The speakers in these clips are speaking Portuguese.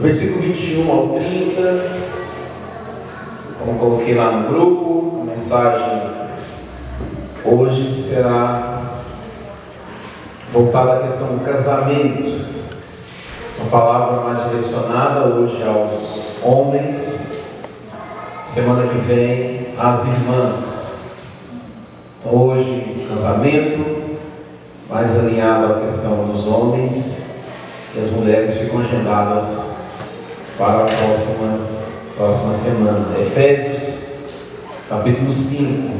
versículo 21 ao 30, como coloquei lá no grupo, a mensagem hoje será voltada à questão do casamento, uma palavra mais direcionada hoje aos homens, semana que vem às irmãs. Então hoje casamento, mais alinhado à questão dos homens, e as mulheres ficam agendadas para a próxima semana. Efésios, capítulo 5,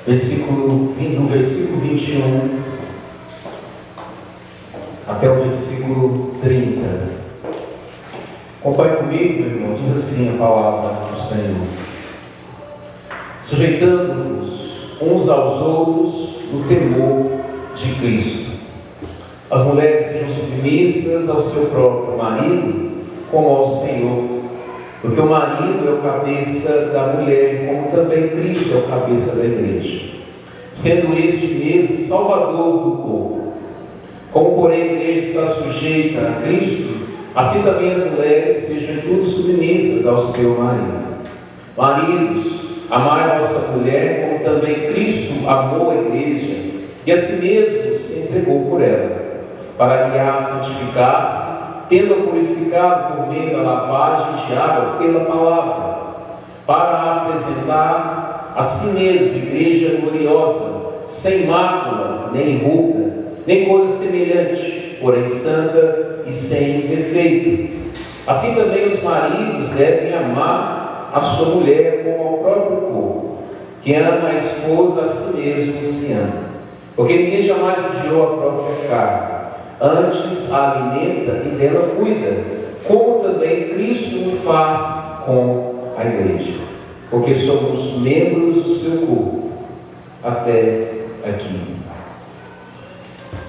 do versículo 21 até o versículo 30. Acompanhe comigo, meu irmão. Diz assim a palavra do Senhor: sujeitando-vos uns aos outros no temor de Cristo. As mulheres sejam submissas ao seu próprio marido, como ao Senhor, porque o marido é o cabeça da mulher, como também Cristo é o cabeça da igreja, sendo este mesmo Salvador do corpo. Como, porém, a igreja está sujeita a Cristo, assim também as mulheres sejam em tudo submissas ao seu marido. Maridos, amai vossa mulher, como também Cristo amou a igreja, e a si mesmo se entregou por ela, para que a santificasse, tendo-a purificado por meio da lavagem de água pela palavra, para a apresentar a si mesmo igreja gloriosa, sem mácula, nem ruga, nem coisa semelhante, porém santa e sem defeito. Assim também os maridos devem amar a sua mulher como ao próprio corpo. Quem ama a esposa a si mesmo se ama, porque ninguém jamais odiou a própria carne, antes a alimenta e dela cuida, como também Cristo o faz com a igreja, porque somos membros do seu corpo. Até aqui.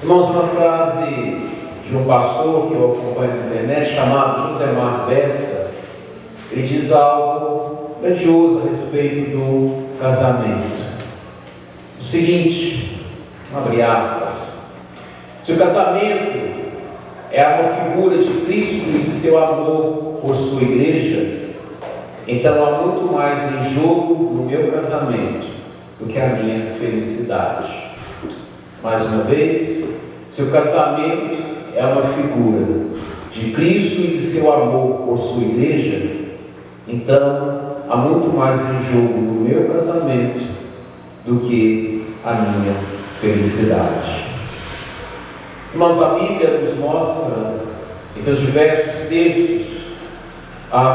Irmãos, uma frase de um pastor que eu acompanho na internet, chamado Josemar Bessa, ele diz algo grandioso a respeito do casamento. O seguinte, abre aspas: se o casamento é uma figura de Cristo e de seu amor por sua igreja, então há muito mais em jogo no meu casamento do que a minha felicidade. Mais uma vez, se o casamento é uma figura de Cristo e de seu amor por sua igreja, então há muito mais em jogo no meu casamento do que a minha felicidade. Irmãos, a Bíblia nos mostra, em seus diversos textos,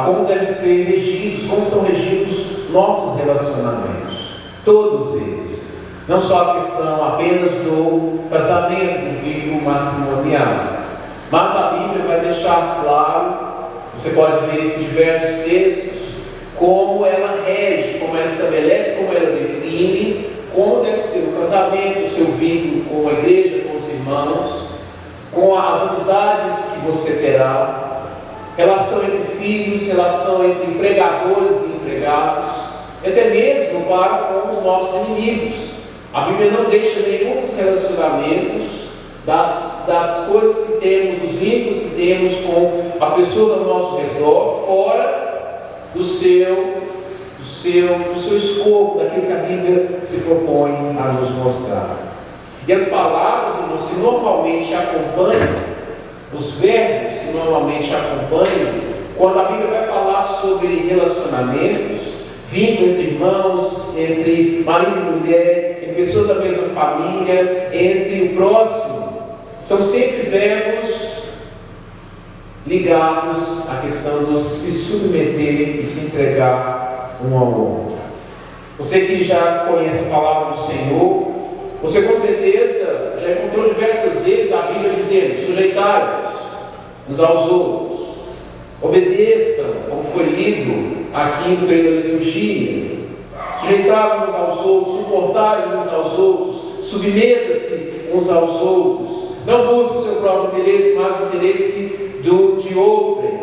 como devem ser regidos, como são regidos nossos relacionamentos, todos eles. Não só a questão apenas do casamento, do vínculo matrimonial, mas a Bíblia vai deixar claro, você pode ver isso em diversos textos, como ela rege, como ela estabelece, como ela define, como deve ser o casamento, o seu vínculo com a igreja, com os irmãos, com as amizades que você terá, relação entre filhos, relação entre empregadores e empregados, até mesmo para com os nossos inimigos. A Bíblia não deixa nenhum dos relacionamentos, das coisas que temos, dos vínculos que temos com as pessoas ao nosso redor, fora do seu escopo, daquilo que a Bíblia se propõe a nos mostrar. E as palavras, irmãos, que normalmente acompanham, os verbos que normalmente acompanham, quando a Bíblia vai falar sobre relacionamentos, vínculo entre irmãos, entre marido e mulher, entre pessoas da mesma família, entre o próximo, são sempre verbos ligados à questão de se submeter e se entregar um ao outro. Você que já conhece a palavra do Senhor, você com certeza já encontrou diversas vezes a Bíblia dizendo: sujeitai-vos uns aos outros, obedeçam, como foi lido aqui no treino da liturgia, sujeitai-vos uns aos outros, suportai uns aos outros, submeta-se uns aos outros, não busque o seu próprio interesse, mas o interesse de outrem.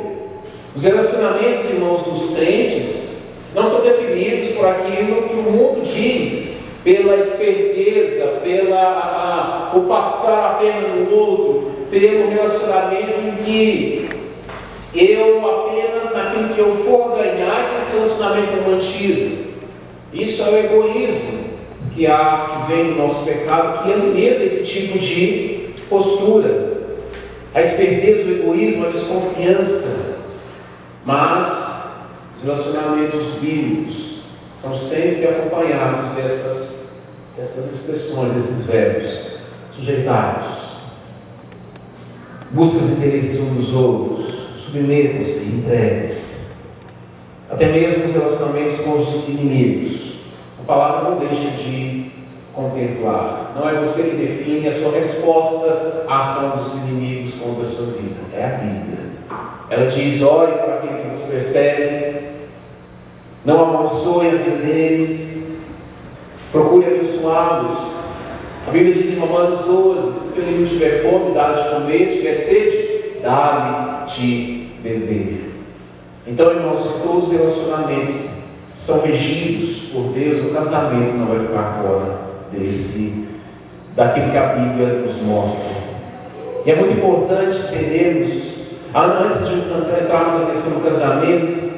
Os relacionamentos, irmãos, dos crentes não são definidos por aquilo que o mundo diz pela esperteza, o passar a perna no outro, pelo relacionamento em que eu apenas naquilo que eu for ganhar, que esse relacionamento é mantido. Isso é o egoísmo que vem do nosso pecado, que alimenta esse tipo de postura. A esperteza, o egoísmo, a desconfiança. Mas os relacionamentos bíblicos são sempre acompanhados dessas expressões, desses verbos. Sujeitai-vos, busquem os interesses uns dos outros, submetam-se, entreguem-se. Até mesmo os relacionamentos com os inimigos. A palavra não deixa de contemplar. Não é você que define a sua resposta à ação dos inimigos contra a sua vida. É a Bíblia. Ela diz: ore para aquele que nos persegue, não amaldiçoe a vida deles, procure abençoá-los. A Bíblia diz em Romanos 12: se teu inimigo tiver fome, dá-lhe de comer; se tiver sede, dá-lhe de beber. Então, irmãos, se todos os relacionamentos são regidos por Deus, o casamento não vai ficar fora daquilo que a Bíblia nos mostra. E é muito importante entendermos, antes de entrarmos na questão do casamento,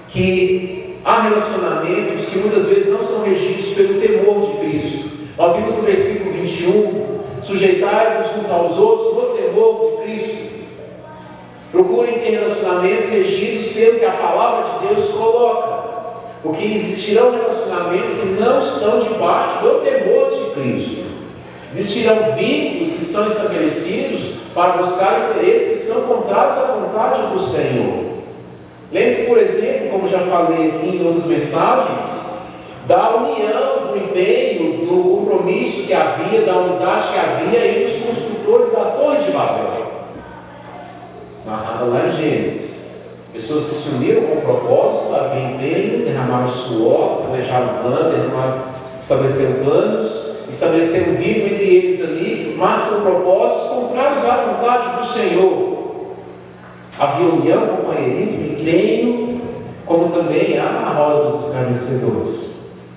que há relacionamentos que muitas vezes não são regidos pelo temor de Cristo. Nós vimos no versículo 21: sujeitai-vos uns aos outros no temor de Cristo. Procurem ter relacionamentos regidos pelo que a palavra de Deus coloca, porque existirão relacionamentos que não estão debaixo do temor de Cristo. Existirão vínculos que são estabelecidos para buscar interesses que são contrários à vontade do Senhor. Lembre-se, por exemplo, como já falei aqui em outras mensagens, da união, do empenho, do compromisso que havia, da unidade que havia entre os construtores da Torre de Babel, narrada lá em Gênesis. Pessoas que se uniram com o propósito, havia empenho, derramaram suor, planejaram plano, estabeleceram planos, estabeleceram vínculo entre eles ali, mas com propósitos contrários à vontade do Senhor. Havia união, companheirismo, empenho, como também há na roda dos escarnecedores,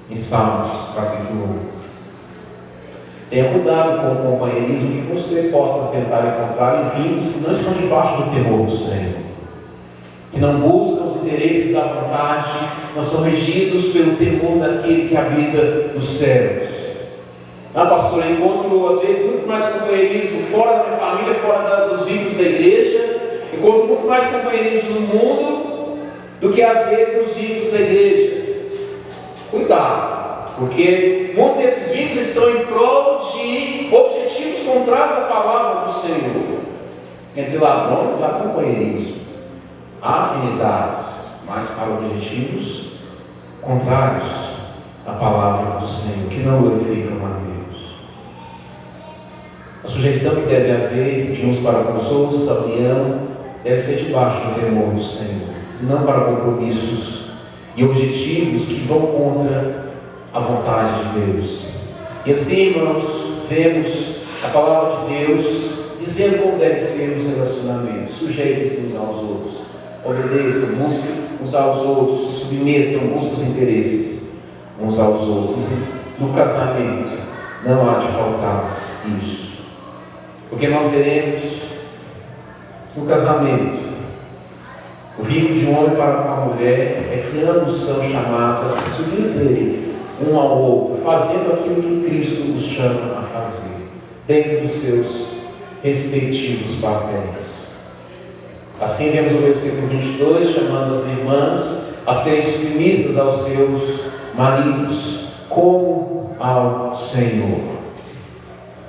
em Salmos capítulo 1. Tenha cuidado com o companheirismo que você possa tentar encontrar em vínculos que não estão debaixo do temor do Senhor, que não buscam os interesses da vontade, não são regidos pelo temor daquele que habita nos céus. Pastor, eu encontro às vezes muito mais companheirismo fora da minha família, fora dos vínculos da igreja. Encontro muito mais companheirismo no mundo do que às vezes nos vínculos da igreja. Cuidado, porque muitos desses vínculos estão em prol de objetivos contrários à palavra do Senhor. Entre ladrões há companheirismo, há afinidades, mas para objetivos contrários à palavra do Senhor, que não glorificam a Deus. A sujeição que deve haver de uns para com os outros, a união, deve ser debaixo do temor do Senhor, não para compromissos e objetivos que vão contra a vontade de Deus. E assim, irmãos, vemos a palavra de Deus dizendo como devem ser os relacionamentos. Sujeitem-se uns aos outros, obedeçam, busquem uns aos outros, se submetam, busquem os interesses uns aos outros. E no casamento não há de faltar isso, porque nós veremos que no casamento, o vínculo de um homem para com a mulher é que ambos são chamados a se submeterem um ao outro, fazendo aquilo que Cristo os chama a fazer, dentro dos seus respectivos papéis. Assim vemos o versículo 22, chamando as irmãs a serem submissas aos seus maridos, como ao Senhor.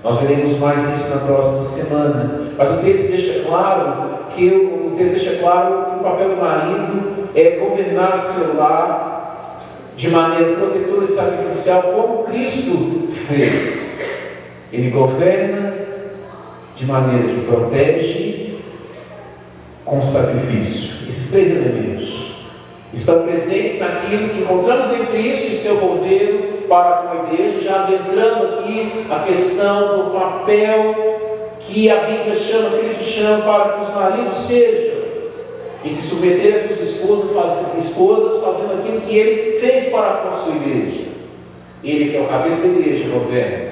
Nós veremos mais isso na próxima semana, mas o texto deixa claro que o papel do marido é governar seu lar de maneira protetora e sacrificial, como Cristo fez. Ele governa de maneira que protege com sacrifício. Esses três elementos estão presentes naquilo que encontramos em Cristo e seu governo para com a igreja, já adentrando aqui a questão do papel que a Bíblia chama, Cristo chama, para que os maridos sejam e se submeterem às suas esposas, fazendo aquilo que ele fez para com a sua igreja. Ele que é o cabeça da igreja, governa,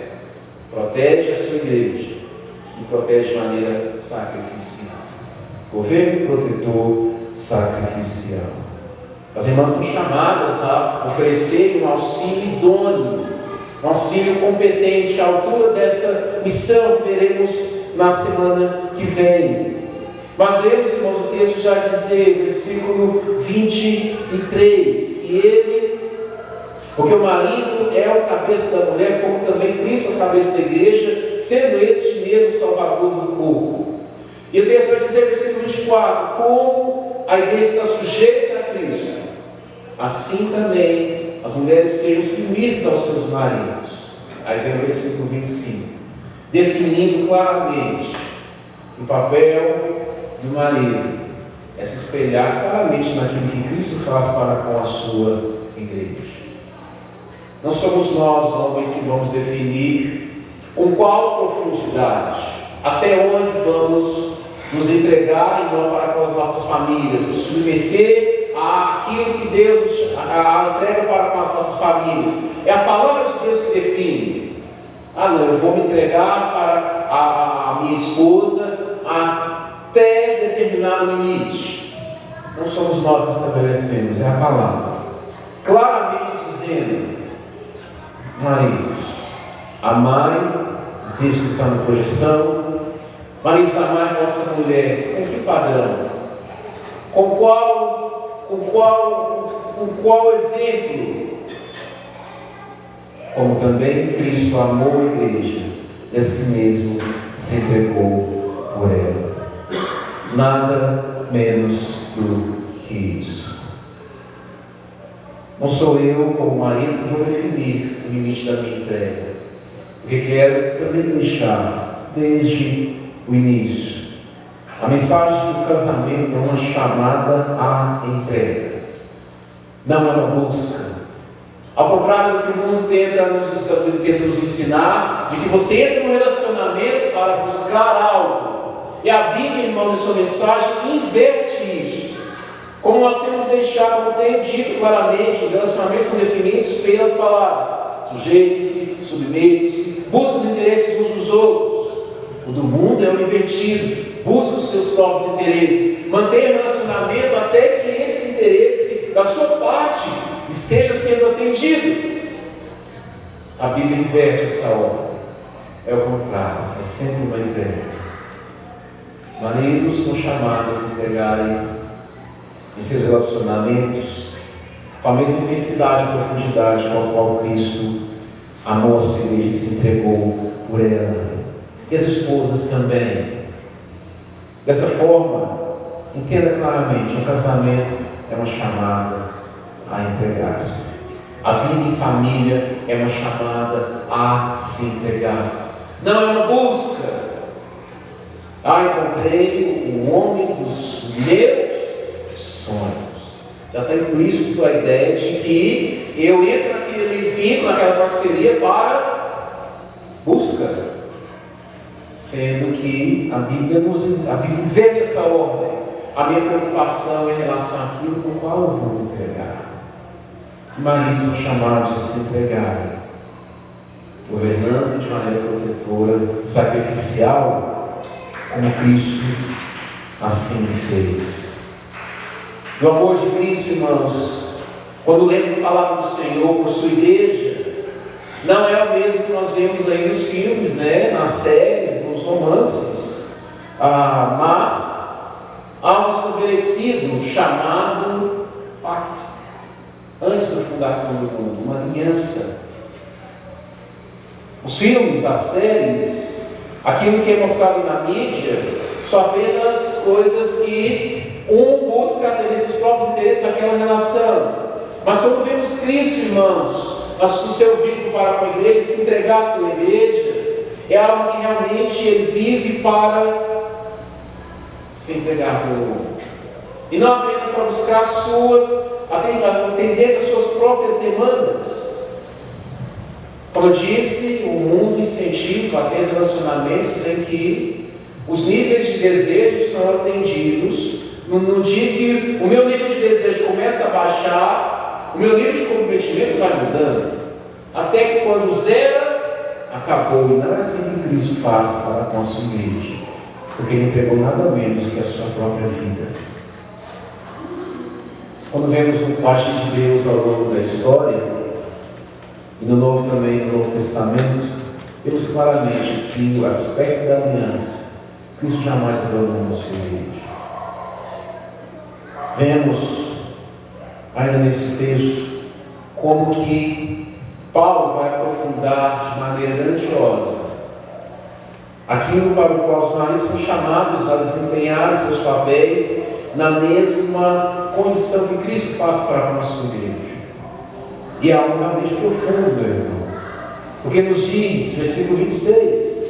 protege a sua igreja e protege de maneira sacrificial. Governo protetor sacrificial. As irmãs são chamadas a oferecer um auxílio idôneo, um auxílio competente à altura dessa missão que veremos na semana que vem. Mas vemos, irmãos, o texto já dizer, versículo 23, que ele, porque o marido é o cabeça da mulher, como também Cristo é o cabeça da igreja, sendo este mesmo Salvador do corpo. E o texto vai dizer, versículo 24, como a igreja está sujeita a Cristo, assim também as mulheres sejam submissas aos seus maridos. Aí vem o versículo 25, definindo claramente que o papel do marido é se espelhar claramente naquilo que Cristo faz para com a sua igreja. Não somos nós, homens, que vamos definir com qual profundidade, até onde vamos nos entregar e não para com as nossas famílias, nos submeter àquilo que Deus entrega para com as nossas famílias. É a palavra de Deus que define. Não, eu vou me entregar para a minha esposa até determinado limite. Não somos nós que estabelecemos, é a palavra. Claramente dizendo, maridos, amai, o texto que está na projeção, maridos, amai a vossa mulher. Com que padrão? Com qual exemplo? Como também Cristo amou a igreja e a si mesmo se entregou por ela. Nada menos do que isso. Não sou eu, como marido, que vou definir o limite da minha entrega, porque quero também deixar desde o início. A mensagem do casamento é uma chamada à entrega, não é uma busca. Ao contrário do que o mundo tenta nos ensinar, de que você entra num relacionamento para buscar algo. E a Bíblia, irmãos, em sua mensagem, inverte isso. Como nós temos deixado, como tenho dito claramente, os relacionamentos são definidos pelas palavras: sujeitem-se, submetam-se, busquem os interesses uns dos outros. O do mundo é o invertido, busca os seus próprios interesses, mantenha o relacionamento até que esse interesse da sua parte esteja sendo atendido. A Bíblia inverte essa ordem. É o contrário, é sempre uma entrega. Maridos são chamados a se entregarem em seus relacionamentos com a mesma intensidade e profundidade com a qual Cristo amou a sua igreja e se entregou por ela. E as esposas também. Dessa forma, entenda claramente, o casamento é uma chamada a entregar-se. A vida em família é uma chamada a se entregar. Não é uma busca. Encontrei o homem dos meus sonhos. Já está implícito a ideia de que eu entro naquele vínculo, naquela parceria para busca. Sendo que a Bíblia inverte essa ordem. A minha preocupação é em relação àquilo com o qual eu vou me entregar. Maridos são chamados a se entregarem, governando de maneira protetora, sacrificial, como Cristo assim fez. E o amor de Cristo, irmãos, quando lemos a palavra do Senhor por sua igreja, não é o mesmo que nós vemos aí nos filmes, nas séries, nos romances, mas há um estabelecido chamado pacto, antes da fundação do mundo, uma aliança. Os filmes, as séries, aquilo que é mostrado na mídia, são apenas coisas que busca ter esses próprios interesses naquela relação. Mas quando vemos Cristo, irmãos, no seu vínculo para com a igreja, se entregar pela igreja, é algo que realmente ele vive para se entregar pelo mundo. E não apenas para buscar atender as suas próprias demandas. Como eu disse, o mundo incentiva a ter relacionamentos em que os níveis de desejo são atendidos. No dia que o meu nível de desejo começa a baixar, o meu nível de comprometimento vai mudando. Até até que quando zera, acabou. E não é assim que Cristo faz para com a sua igreja, porque Ele entregou nada menos do que a sua própria vida. Quando vemos o agir de Deus ao longo da história, e no Novo também, no Novo Testamento, vemos claramente que o aspecto da aliança, Cristo jamais abandonou a sua igreja. Vemos, ainda nesse texto, como que Paulo vai aprofundar de maneira grandiosa aquilo para o qual os maridos são chamados a desempenhar seus papéis na mesma condição que Cristo faz para com a sua igreja. E é algo realmente profundo, meu irmão. Porque nos diz, versículo 26,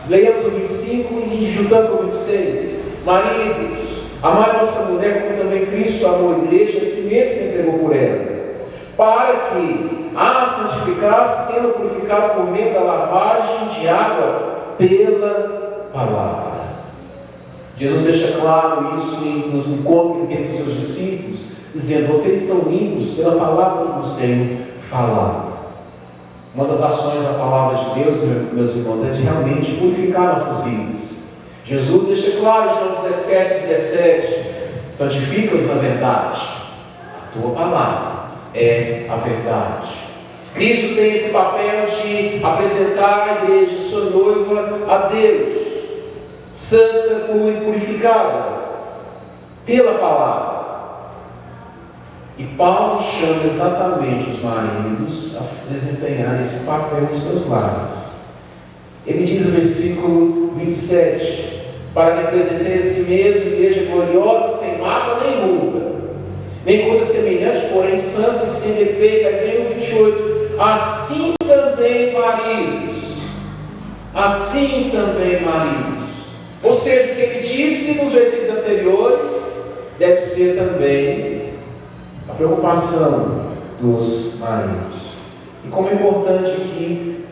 leiamos o 25 e juntando com o 26, maridos, amai vossa mulher como também Cristo amou a igreja, assim mesmo se entregou por ela, para que a santificasse, tendo purificado por meio da lavagem de água pela palavra. Jesus deixa claro isso no encontro que ele teve com seus discípulos, dizendo: vocês estão limpos pela palavra que nos tenho falado. Uma das ações da palavra de Deus, meus irmãos, é de realmente purificar nossas vidas. Jesus deixa claro em João 17, santifica-os na verdade. A tua palavra é a verdade. Cristo tem esse papel de apresentar a igreja, sua noiva, a Deus, santa, pura e purificada pela palavra. E Paulo chama exatamente os maridos a desempenhar esse papel em seus lares. Ele diz no versículo 27, para que apresentei a si mesmo igreja gloriosa, sem mácula nem ruga, nem coisa semelhante, porém santa e sem defeito. Aí vem o 28, assim também maridos. Ou seja, o que ele disse nos versículos anteriores deve ser também a preocupação dos maridos. E como é importante que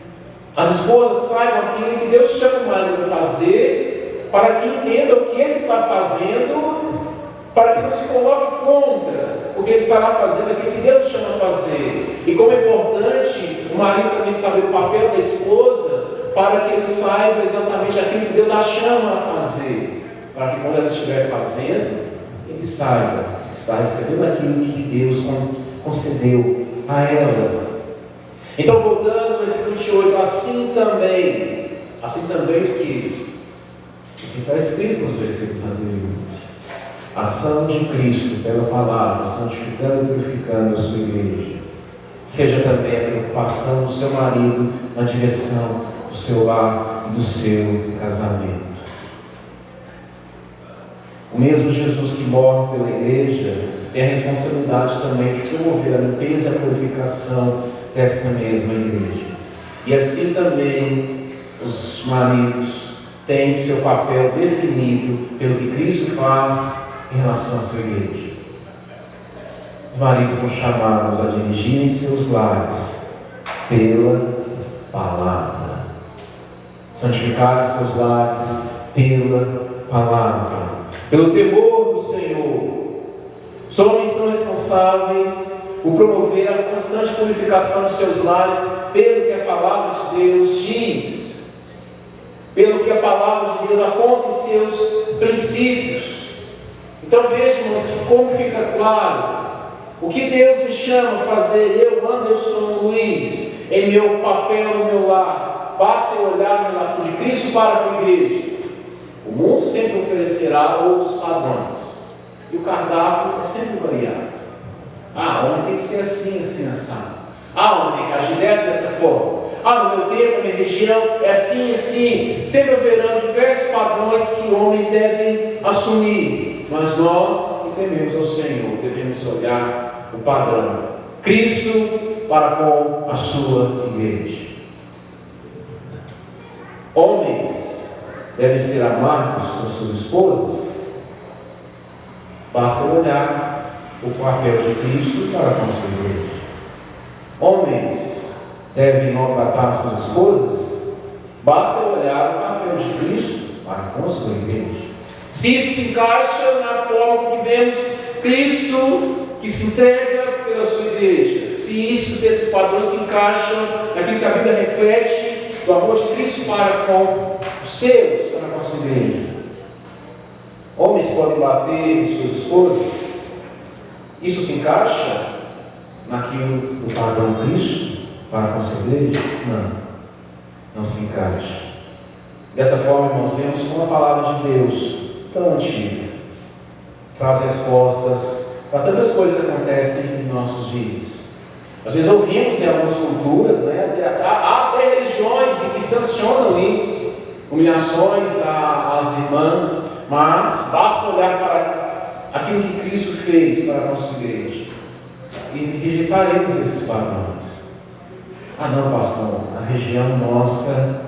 as esposas saibam aquilo que Deus chama o marido a fazer, para que entenda o que ele está fazendo, para que não se coloque contra o que ele estará fazendo, aquilo que Deus chama a fazer. E como é importante o marido também saber o papel da esposa, para que ele saiba exatamente aquilo que Deus a chama a fazer, para que quando ela estiver fazendo, ele saiba que está recebendo aquilo que Deus concedeu a ela. Então, voltando ao versículo 28, assim também o que está escrito nos versículos anteriores: a ação de Cristo pela palavra, santificando e purificando a sua igreja, seja também a preocupação do seu marido na direção do seu lar e do seu casamento. O mesmo Jesus que morre pela igreja tem a responsabilidade também de promover a limpeza e a purificação dessa mesma igreja. E assim também os maridos têm seu papel definido pelo que Cristo faz em relação à sua igreja. Os maridos são chamados a dirigirem seus lares pela palavra, santificarem seus lares pela palavra, pelo temor do Senhor. Os homens são responsáveis por promover a constante purificação dos seus lares pelo que a palavra de Deus diz, pelo que a palavra de Deus aponta em seus princípios. Então veja, irmãos, que como fica claro o que Deus me chama a fazer, eu, Anderson Luiz, em meu papel no meu lar. Basta eu olhar na relação de Cristo para com a igreja. O mundo sempre oferecerá outros padrões, e o cardápio é sempre variado. O homem tem que ser assim, assado. O homem tem que agir dessa forma. No meu tempo, na minha região, é assim. Sempre haverão diversos padrões que homens devem assumir. Mas nós, que tememos ao Senhor, devemos olhar o padrão: Cristo para com a sua igreja. Homens devem ser amargos com suas esposas. Basta olhar o papel de Cristo para com a sua igreja. Homens devem maltratar suas esposas. Basta olhar o papel de Cristo para com a sua igreja. Se isso se encaixa na forma com que vemos Cristo que se entrega pela sua igreja, se se esses padrões se encaixam naquilo que a Bíblia reflete do amor de Cristo para com os seus, para com a sua igreja. Homens podem bater em suas esposas? Isso se encaixa naquilo do padrão Cristo para com a sua igreja? Não se encaixa. Dessa forma, nós vemos como a palavra de Deus, tão antiga, traz respostas para tantas coisas que acontecem em nossos dias. Às vezes ouvimos em algumas culturas, há até religiões que sancionam isso, humilhações às irmãs, mas basta olhar para aquilo que Cristo fez para a nossa igreja e rejeitaremos esses padrões. Não, pastor, na região nossa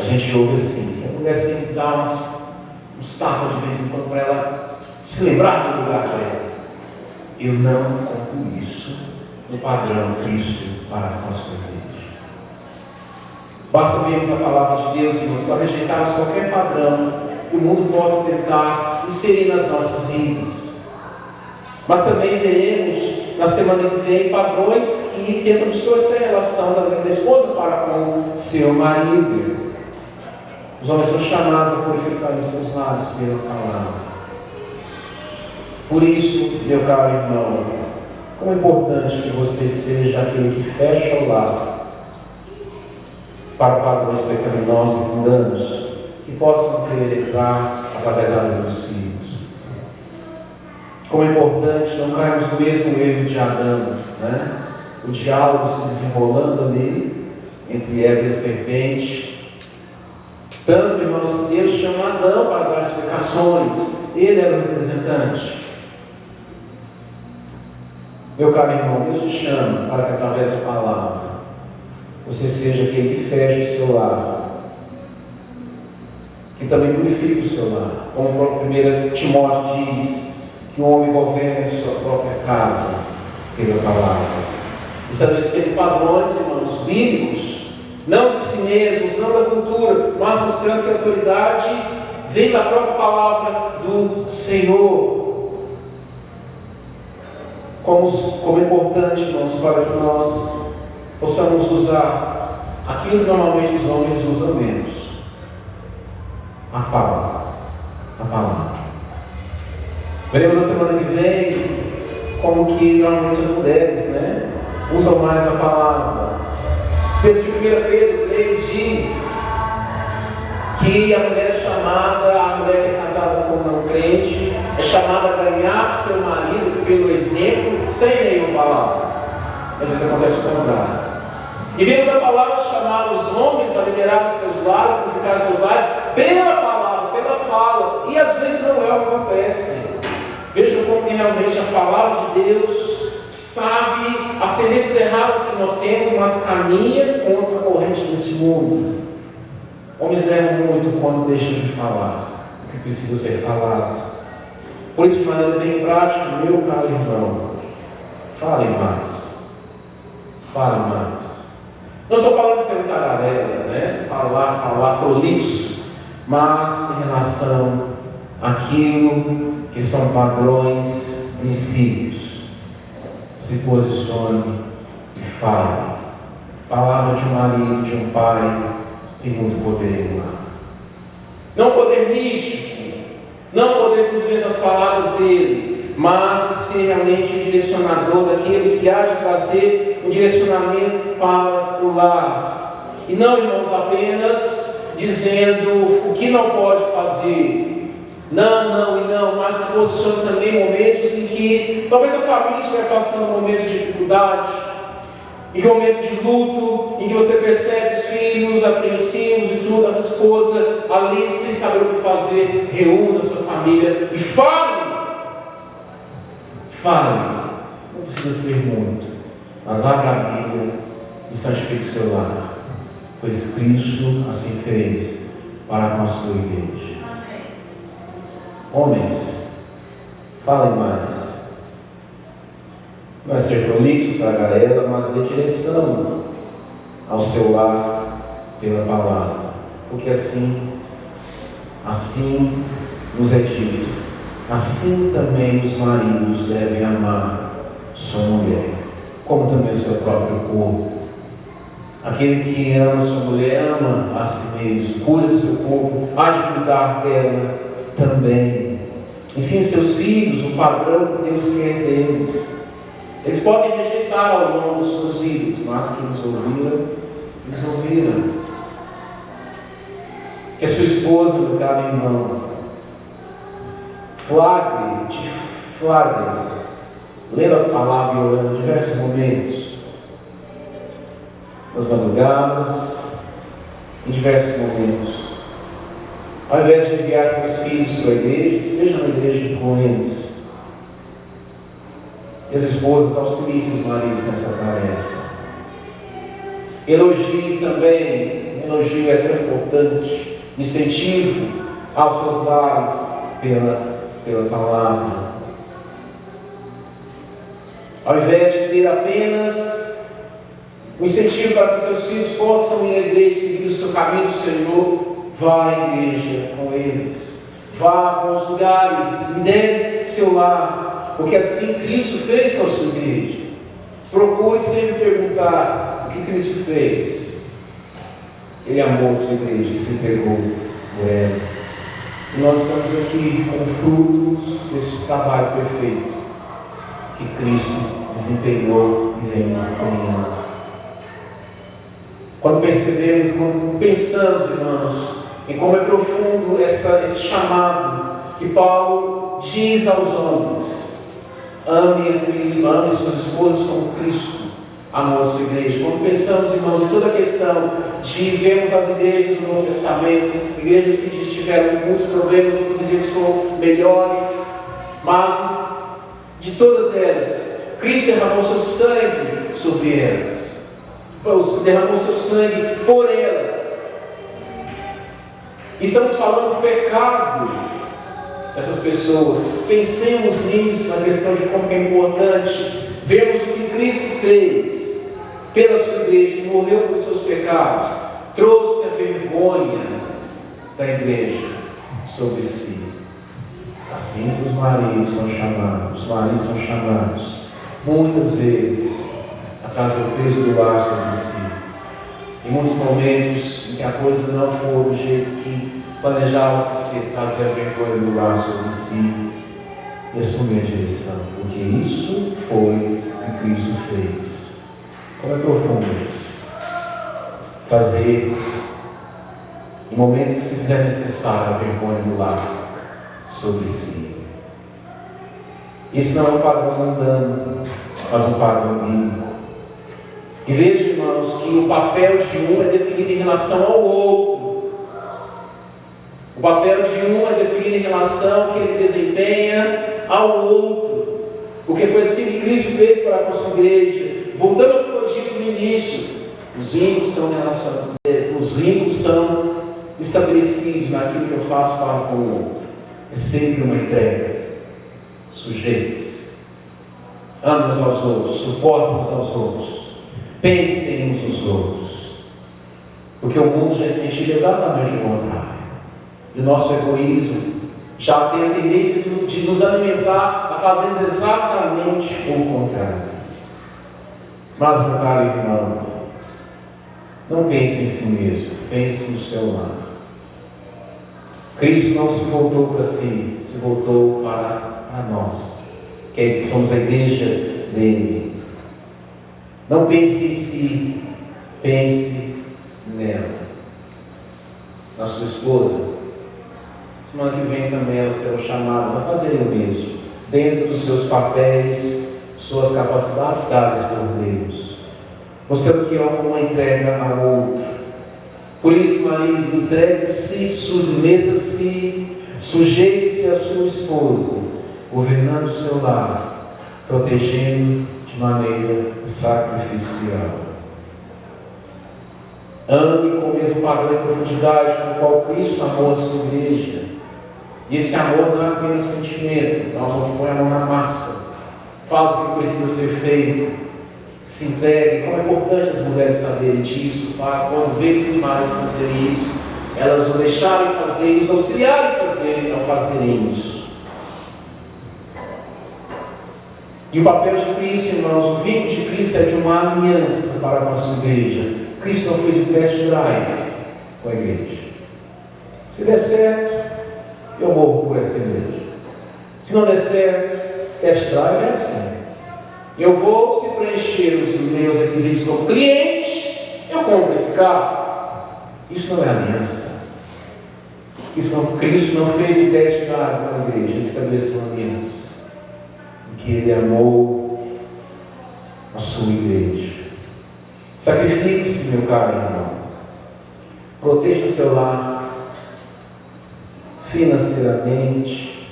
a gente ouve assim, que a mulher tem que dar uns tapas de vez em quando para ela se lembrar do lugar dela. Eu não conto isso no padrão Cristo para a nossa igreja. Basta vermos a palavra de Deus, irmãos, para rejeitarmos qualquer padrão que o mundo possa tentar inserir nas nossas vidas. Mas também veremos na semana que vem padrões que tentam distorcer a relação da esposa para com seu marido. Os homens são chamados a purificar seus lares pela palavra. Por isso, meu caro irmão, como é importante que você seja aquele que fecha o lar para padrões pecaminosos e mundanos que possam querer entrar através da vida dos filhos. Como é importante não cairmos no mesmo erro de Adão, o diálogo se desenrolando ali entre Eva e a serpente. Tanto, irmãos, que Deus chama Adão para dar explicações. Ele era o representante. Meu caro irmão, Deus te chama para que através da palavra você seja aquele que feche o seu lar, que também purifique o seu lar. Como o próprio 1 Timóteo diz, que o homem governe a sua própria casa pela palavra. Estabelecendo padrões, irmãos, bíblicos, não de si mesmos, não da cultura, mas mostrando que a autoridade vem da própria palavra do Senhor. Como é importante, irmãos, para que nós possamos usar aquilo que normalmente os homens usam menos: a fala, a palavra. Veremos na semana que vem como que normalmente as mulheres usam mais a palavra. O texto de 1 Pedro 3 diz que a mulher é chamada, a mulher que é casada com um não crente, é chamada a ganhar seu marido pelo exemplo, sem nenhuma palavra. Às vezes acontece o contrário. E vemos a palavra chamar os homens a liderar os seus lares, a purificar seus lares, pela palavra, pela fala. E às vezes não é o que acontece. Vejam como que realmente a palavra de Deus sabe as tendências erradas que nós temos, mas caminha contra a corrente desse mundo. Homens erram muito quando deixam de falar o que precisa ser falado. Por isso, de maneira bem prática, meu caro irmão, fale mais. Fale mais. Não estou falando de ser um tagarela, falar prolixo, mas em relação àquilo que são padrões, princípios. Se posicione e fale. Palavra de um marido, de um pai, tem muito poder em lá. Não poder místico, não poder simplesmente das palavras dele, mas ser realmente o direcionador daquele que há de trazer um direcionamento para o lar. E não, irmãos, apenas dizendo o que não pode fazer. Não, mas se posicione também em momentos em que talvez a família estiver passando um momento de dificuldade, em um momento de luto, em que você percebe os filhos apreensivos e tudo, a esposa ali sem saber o que fazer. Reúna a sua família e fale. Não precisa ser muito, mas abra a Bíblia e santifique o seu lar, pois Cristo assim fez para com a sua igreja. Homens, falem mais. Não é ser prolixo, tagarela, mas dê direção ao seu lar pela palavra, porque assim nos é dito, assim também os maridos devem amar sua mulher, como também o seu próprio corpo. Aquele que ama sua mulher ama a si mesmo, cuida do seu corpo, há de cuidar dela também. Ensine seus filhos o padrão que Deus quer deles. Eles podem rejeitar ao longo de suas vidas, mas que nos ouviram, eles ouviram. Que a sua esposa, meu caro irmão, te flagre, lendo a palavra e orando em diversos momentos, nas madrugadas, em diversos momentos. Ao invés de enviar seus filhos para a igreja, esteja na igreja com eles. E as esposas auxiliem seus maridos nessa tarefa. Elogie também, elogio é tão importante, incentivo aos seus lares pela palavra. Ao invés de ter apenas um incentivo para que seus filhos possam ir à igreja, seguir o seu caminho do Senhor, vá à igreja com eles. Vá a bons lugares, lidere seu lar, porque assim Cristo fez com a sua igreja. Procure sempre perguntar o que Cristo fez. Ele amou a sua igreja e se entregou por ela. E nós estamos aqui com frutos desse trabalho perfeito que Cristo desempenhou e vem desempenhando. Quando pensamos, irmãos, em como é profundo esse chamado que Paulo diz aos homens: ame a Cristo, ame suas esposas como Cristo amou a sua igreja. Quando pensamos, irmãos, em toda a questão de vermos as igrejas do Novo Testamento, igrejas que tiveram muitos problemas, outras igrejas foram melhores, mas de todas elas, Cristo derramou seu sangue sobre elas. Derramou seu sangue por elas. E estamos falando do pecado dessas pessoas. Pensemos nisso, na questão de como é importante vermos o que Cristo fez pela sua igreja, que morreu pelos seus pecados, trouxe a vergonha da igreja sobre si. Assim os maridos são chamados, muitas vezes, a trazer o peso do lar sobre si. Em muitos momentos em que a coisa não for do jeito que planejava-se ser, trazer a vergonha do lar sobre si e assumir a direção, porque isso foi o que Cristo fez. Como é profundo isso? Trazer, em momentos que se fizer necessário, a vergonha do lar sobre si. Isso não é um padrão mundano, mas um padrão bíblico. E veja, irmãos, que o papel de um é definido em relação ao outro. O papel de um é definido em relação ao que ele desempenha ao outro. Porque foi assim que Cristo fez para com a sua igreja. Voltando ao que foi dito no início, os vínculos são estabelecidos naquilo que eu faço para com o outro. É sempre uma entrega. Sujeitos. Amem uns aos outros, suportem uns aos outros. Pensem uns nos outros, porque o mundo já é sentido exatamente o contrário, e o nosso egoísmo já tem a tendência de nos alimentar a fazermos exatamente o contrário. Mas, meu caro irmão, não pense em si mesmo, pense no seu lar. Cristo não se voltou para si, se voltou para nós, que somos a igreja dele. Não pense em si, pense nela, na sua esposa. Semana que vem também elas serão chamadas a fazerem o mesmo, dentro dos seus papéis, suas capacidades dadas por Deus, mostrando que é uma entrega ao outro. Por isso, marido, entregue-se, submeta-se, sujeite-se à sua esposa, governando o seu lar, protegendo de maneira sacrificial. Ame com o mesmo padrão e profundidade com o qual Cristo amou a sua igreja. E esse amor não é apenas sentimento, é um amor que põe a mão na massa, faz o que precisa ser feito, se entregue. Como é importante as mulheres saberem disso, para quando verem seus maridos fazerem isso, elas o deixarem fazer e os auxiliarem a fazerem isso. E o papel de Cristo, irmãos, o vínculo de Cristo é de uma aliança para com a sua igreja. Cristo não fez um test drive com a igreja. Se der certo, eu morro por essa igreja. Se não der certo, test drive é assim. Eu vou, se preencher os meus requisitos como cliente, eu compro esse carro. Isso não é aliança. Cristo não fez um test drive com a igreja, ele estabeleceu uma aliança. Que ele amou a sua igreja. Sacrifique-se, meu caro irmão. Proteja seu lar financeiramente,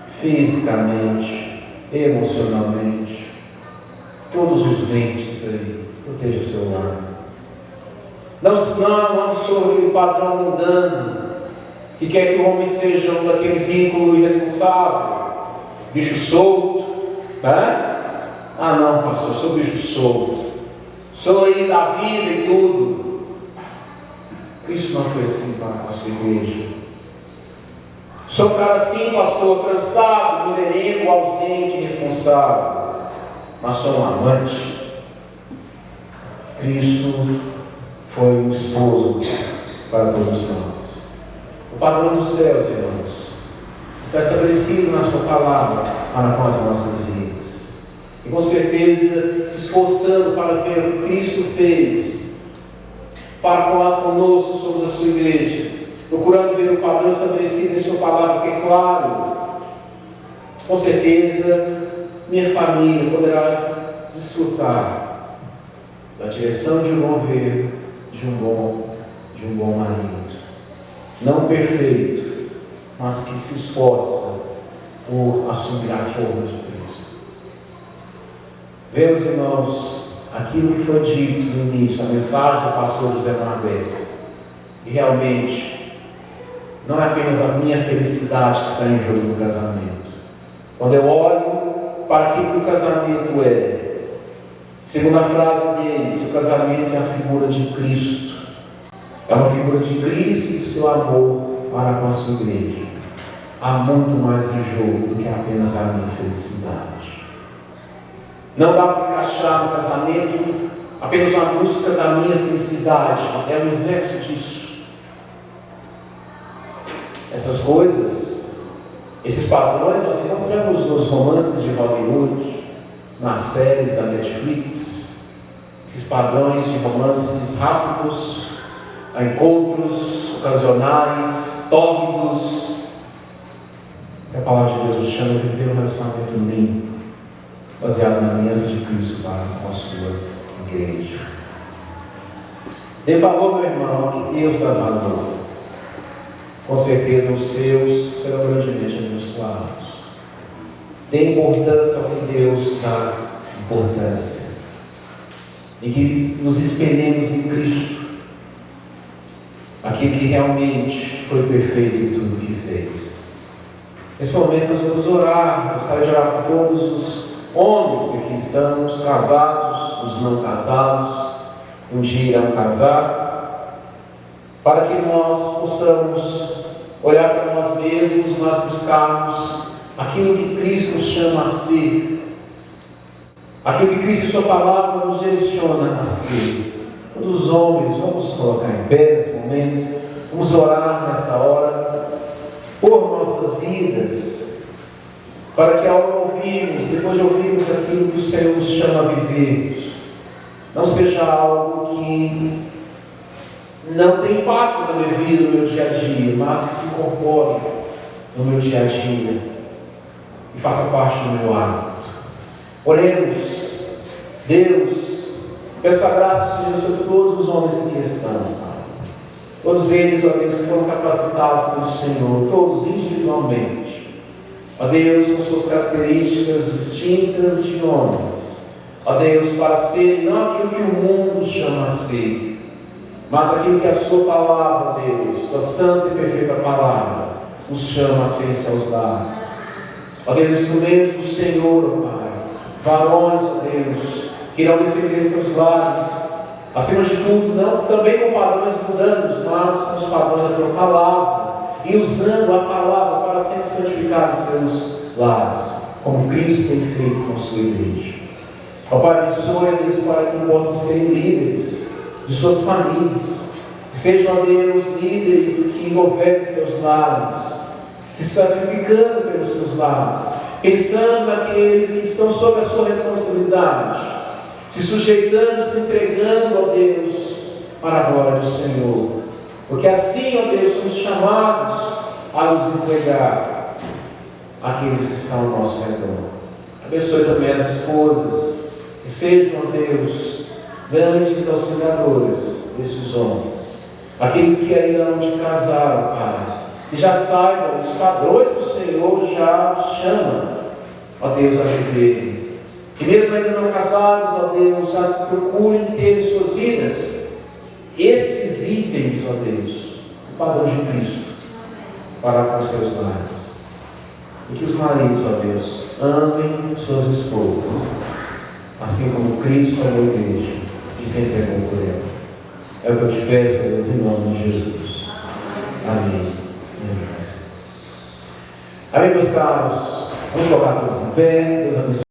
fisicamente, emocionalmente. Todos os dentes aí. Proteja seu lar. Não ande sobre aquele padrão mundano que quer que o homem seja daquele vínculo irresponsável, bicho solto. Não, pastor, eu sou bicho solto, sou aí da vida e tudo. Cristo não foi assim para a sua igreja. Sou um cara assim, pastor, cansado, mulherengo, ausente, irresponsável, mas sou um amante. Cristo foi um esposo para todos nós. O padrão dos céus, irmãos, está estabelecido na sua palavra para com as nossas vidas. E com certeza, se esforçando para ver o que Cristo fez, para colar conosco, somos a sua igreja, procurando ver o padrão estabelecido em sua palavra, que é claro. Com certeza, minha família poderá desfrutar da direção de um bom governo, de um bom marido. Não perfeito, mas que se esforça por assumir a forma de Cristo. Vemos, irmãos, aquilo que foi dito no início, a mensagem do pastor José Marques, e realmente não é apenas a minha felicidade que está em jogo no casamento. Quando eu olho para aquilo que o casamento é, segundo a frase deles, o casamento é a figura de Cristo. É uma figura de Cristo e seu amor para com a sua igreja. Há muito mais em jogo do que apenas a minha felicidade. Não dá para encaixar no casamento apenas uma busca da minha felicidade. É o inverso disso. Essas coisas, esses padrões, nós encontramos nos romances de Hollywood, nas séries da Netflix. Esses padrões de romances rápidos, encontros ocasionais, tórridos. Que a palavra de Deus nos chama de viver um relacionamento limpo, baseado na aliança de Cristo para com a sua igreja. Dê valor, meu irmão, ao que Deus dá valor. Com certeza os seus serão grandemente abençoados. Dê importância ao que Deus dá importância. E que nos espelhemos em Cristo, aquele que realmente foi perfeito em tudo que fez. Nesse momento nós vamos orar. Gostaria de orar por todos os homens que aqui estamos, casados, os não casados, um dia irão casar, para que nós possamos olhar para nós mesmos, nós buscarmos aquilo que Cristo nos chama a ser, aquilo que Cristo em sua palavra nos direciona a ser. Todos os homens, vamos colocar em pé nesse momento, vamos orar nessa hora, por nossas vidas, para que ao ouvirmos, depois de ouvirmos aquilo que o Senhor nos chama a viver, não seja algo que não tem impacto na minha vida, no meu dia a dia, mas que se incorpore no meu dia a dia e faça parte do meu hábito. Oremos. Deus, peço a graça, Senhor, sobre todos os homens que aqui estão, Pai. Todos eles, ó Deus, que foram capacitados pelo Senhor, todos individualmente. Ó Deus, com suas características distintas de homens. Ó Deus, para ser não aquilo que o mundo chama a ser, mas aquilo que a sua palavra, Deus, tua santa e perfeita palavra, nos chama a ser em seus lares. Ó Deus, instrumentos do Senhor, ó Pai, varões, ó Deus, que irão defender seus lares, acima de tudo, não também com padrões mundanos, mas com os padrões da tua palavra, e usando a palavra para sempre santificar os seus lares. como Cristo tem feito com a sua igreja. Ó Pai, abençoe-nos para que possam ser líderes de suas famílias, que sejam, ó Deus, líderes que governem seus lares, se sacrificando pelos seus lares, pensando naqueles que estão sob a sua responsabilidade, se sujeitando, se entregando, ó Deus, para a glória do Senhor, porque assim, ó Deus, somos chamados a nos entregar àqueles que estão ao nosso redor. Abençoe também as esposas, que sejam, ó Deus, grandes auxiliadoras desses homens, aqueles que ainda não te casaram, Pai, que já saibam os padrões que o Senhor já os chama, ó Deus, a viver, que mesmo ainda não casados, ó Deus, já procurem ter em suas vidas esses itens, ó Deus, o padrão de Cristo, para com seus lares. E que os maridos, ó Deus, amem suas esposas, assim como Cristo amou a igreja e se entregou por ela. É o que eu te peço, ó Deus, em nome de Jesus. Amém. Amém, meus caros. Vamos colocar todos em pé. Deus abençoe.